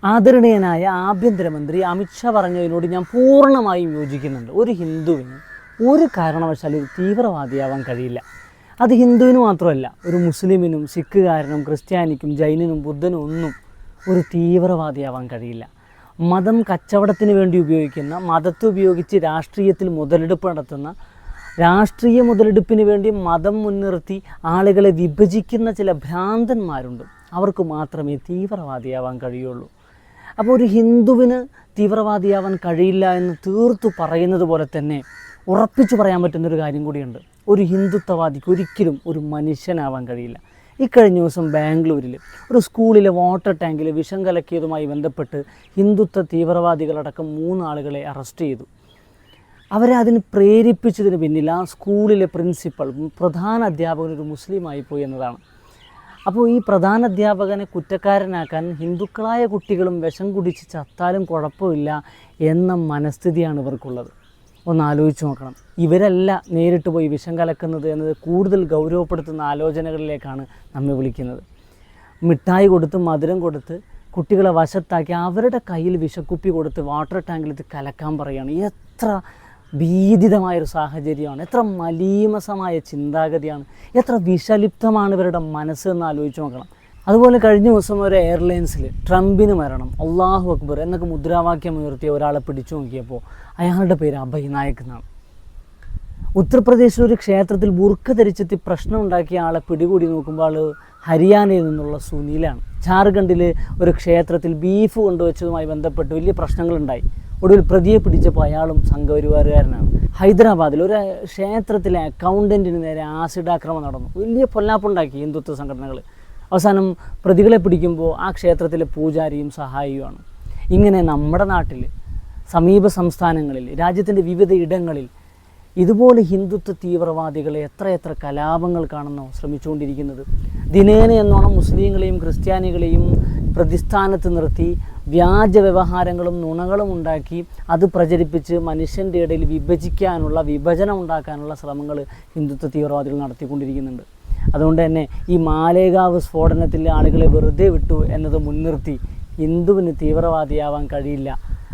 ആദരണീയനായ ആഭ്യന്തരമന്ത്രി അമിത്ഷാ പറഞ്ഞതിനോട് ഞാൻ പൂർണ്ണമായും യോജിക്കുന്നുണ്ട്. ഒരു ഹിന്ദുവിന് ഒരു കാരണവശാലും ഒരു തീവ്രവാദിയാവാൻ കഴിയില്ല. അത് ഹിന്ദുവിന് മാത്രമല്ല, ഒരു മുസ്ലിമിനും സിഖുകാരനും ക്രിസ്ത്യാനിക്കും ജൈനനും ബുദ്ധനും ഒന്നും ഒരു തീവ്രവാദിയാവാൻ കഴിയില്ല. മതം കച്ചവടത്തിന് വേണ്ടി ഉപയോഗിക്കുന്ന, മതത്തെ ഉപയോഗിച്ച് രാഷ്ട്രീയത്തിൽ മുതലെടുപ്പ് നടത്തുന്ന, രാഷ്ട്രീയ മുതലെടുപ്പിന് വേണ്ടി മതം മുൻനിർത്തി ആളുകളെ വിഭജിക്കുന്ന ചില ഭ്രാന്തന്മാരുണ്ട്. അവർക്ക് മാത്രമേ തീവ്രവാദിയാവാൻ കഴിയുള്ളൂ. അപ്പോൾ ഒരു ഹിന്ദുവിന് തീവ്രവാദിയാവാൻ കഴിയില്ല എന്ന് തീർത്തു പറയുന്നത് പോലെ തന്നെ ഉറപ്പിച്ചു പറയാൻ പറ്റുന്നൊരു കാര്യം കൂടിയുണ്ട്. ഒരു ഹിന്ദുത്വവാദിക്ക് ഒരിക്കലും ഒരു മനുഷ്യനാവാൻ കഴിയില്ല. ഇക്കഴിഞ്ഞ ദിവസം ബാംഗ്ലൂരിൽ ഒരു സ്കൂളിലെ വാട്ടർ ടാങ്കിൽ വിഷം കലക്കിയതുമായി ബന്ധപ്പെട്ട് ഹിന്ദുത്വ തീവ്രവാദികളടക്കം 3 ആളുകളെ അറസ്റ്റ് ചെയ്തു. അവരെ അതിന് പ്രേരിപ്പിച്ചതിന് പിന്നിൽ ആ സ്കൂളിലെ പ്രിൻസിപ്പൽ, പ്രധാന അധ്യാപകൻ ഒരു മുസ്ലിമായി പോയി എന്നതാണ്. അപ്പോൾ ഈ പ്രധാന അധ്യാപകനെ കുറ്റക്കാരനാക്കാൻ ഹിന്ദുക്കളായ കുട്ടികളും വിഷം കുടിച്ച് ചത്താലും കുഴപ്പമില്ല എന്ന മനസ്ഥിതിയാണ് ഇവർക്കുള്ളത്. ഒന്ന് ആലോചിച്ച് നോക്കണം. ഇവരല്ല നേരിട്ട് പോയി വിഷം കലക്കുന്നത് എന്നത് കൂടുതൽ ഗൗരവപ്പെടുത്തുന്ന ആലോചനകളിലേക്കാണ് നമ്മെ വിളിക്കുന്നത്. മിഠായി കൊടുത്ത്, മധുരം കൊടുത്ത് കുട്ടികളെ വശത്താക്കി അവരുടെ കയ്യിൽ വിഷക്കുപ്പി കൊടുത്ത് വാട്ടർ ടാങ്കിലെത്തി കലക്കാൻ പറയുകയാണ്. എത്ര ഭീതിതമായൊരു സാഹചര്യമാണ്, എത്ര മലീമസമായ ചിന്താഗതിയാണ്, എത്ര വിഷലിപ്തമാണ് ഇവരുടെ മനസ്സ് എന്ന് ആലോചിച്ച് നോക്കണം. അതുപോലെ കഴിഞ്ഞ ദിവസം ഒരു എയർലൈൻസിൽ ട്രംപിന് മരണം, അള്ളാഹു അക്ബർ എന്നൊക്കെ മുദ്രാവാക്യം ഉയർത്തിയ ഒരാളെ പിടിച്ചു നോക്കിയപ്പോൾ അയാളുടെ പേര് അഭയ് നായക് എന്നാണ്. ഉത്തർപ്രദേശിലൊരു ക്ഷേത്രത്തിൽ ബുർക്ക ധരിച്ചെത്തി പ്രശ്നം ഉണ്ടാക്കിയ ആളെ പിടികൂടി നോക്കുമ്പോൾ ആൾ ഹരിയാനയിൽ നിന്നുള്ള സുനിലാണ്. ജാർഖണ്ഡിൽ ഒരു ക്ഷേത്രത്തിൽ ബീഫ് കൊണ്ടുവച്ചതുമായി ബന്ധപ്പെട്ട് വലിയ പ്രശ്നങ്ങളുണ്ടായി. ഒടുവിൽ പ്രതിയെ പിടിച്ചപ്പോൾ അയാളും സംഘപരിവാറുകാരനാണ്. ഹൈദരാബാദിൽ ഒരു ക്ഷേത്രത്തിലെ അക്കൗണ്ടൻറ്റിന് നേരെ ആസിഡ് ആക്രമണം നടന്നു. വലിയ പൊല്ലാപ്പുണ്ടാക്കി ഹിന്ദുത്വ സംഘടനകൾ. അവസാനം പ്രതികളെ പിടിക്കുമ്പോൾ ആ ക്ഷേത്രത്തിലെ പൂജാരിയും സഹായിയുമാണ്. ഇങ്ങനെ നമ്മുടെ നാട്ടിൽ, സമീപ സംസ്ഥാനങ്ങളിൽ, രാജ്യത്തിൻ്റെ വിവിധ ഇടങ്ങളിൽ ഇതുപോലെ ഹിന്ദുത്വ തീവ്രവാദികളെ എത്രയെത്ര കലാപങ്ങൾ കാണുന്നോ ശ്രമിച്ചുകൊണ്ടിരിക്കുന്നത്. ദിനേന എന്നോണം മുസ്ലിങ്ങളെയും ക്രിസ്ത്യാനികളെയും പ്രതിസ്ഥാനത്ത് നിർത്തി വ്യാജ വ്യവഹാരങ്ങളും നുണകളും ഉണ്ടാക്കി അത് പ്രചരിപ്പിച്ച് മനുഷ്യൻ്റെ ഇടയിൽ വിഭജനം ഉണ്ടാക്കാനുള്ള ശ്രമങ്ങൾ ഹിന്ദുത്വ തീവ്രവാദികൾ നടത്തിക്കൊണ്ടിരിക്കുന്നുണ്ട്. അതുകൊണ്ട് തന്നെ ഈ മാലേഗാവ് സ്ഫോടനത്തിൽ ആളുകളെ വെറുതെ വിട്ടു എന്നത് മുൻനിർത്തി ഹിന്ദുവിന് തീവ്രവാദിയാവാൻ കഴിയില്ല.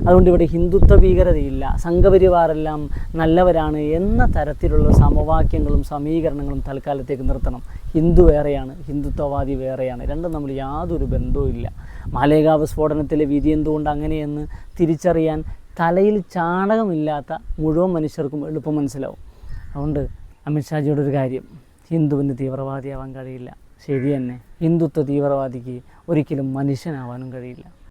അതുകൊണ്ട് ഇവിടെ ഹിന്ദുത്വ ഭീകരതയില്ല, സംഘപരിവാറെല്ലാം നല്ലവരാണ് എന്ന തരത്തിലുള്ള സമവാക്യങ്ങളും സമീകരണങ്ങളും തൽക്കാലത്തേക്ക് നിർത്തണം. ഹിന്ദു വേറെയാണ്, ഹിന്ദുത്വവാദി വേറെയാണ്, രണ്ടും തമ്മിൽ യാതൊരു ബന്ധവും ഇല്ല. മാലേഗാവ് സ്ഫോടനത്തിലെ വിധി എന്തുകൊണ്ട് അങ്ങനെയെന്ന് തിരിച്ചറിയാൻ തലയിൽ ചാണകമില്ലാത്ത മുഴുവൻ മനുഷ്യർക്കും എളുപ്പം മനസ്സിലാവും. അതുകൊണ്ട് അമിത്ഷാജിയുടെ ഒരു കാര്യം, ഹിന്ദുവിന് തീവ്രവാദിയാവാൻ കഴിയില്ല. ശരി തന്നെ, ഹിന്ദുത്വ തീവ്രവാദിക്ക് ഒരിക്കലും മനുഷ്യനാവാനും കഴിയില്ല.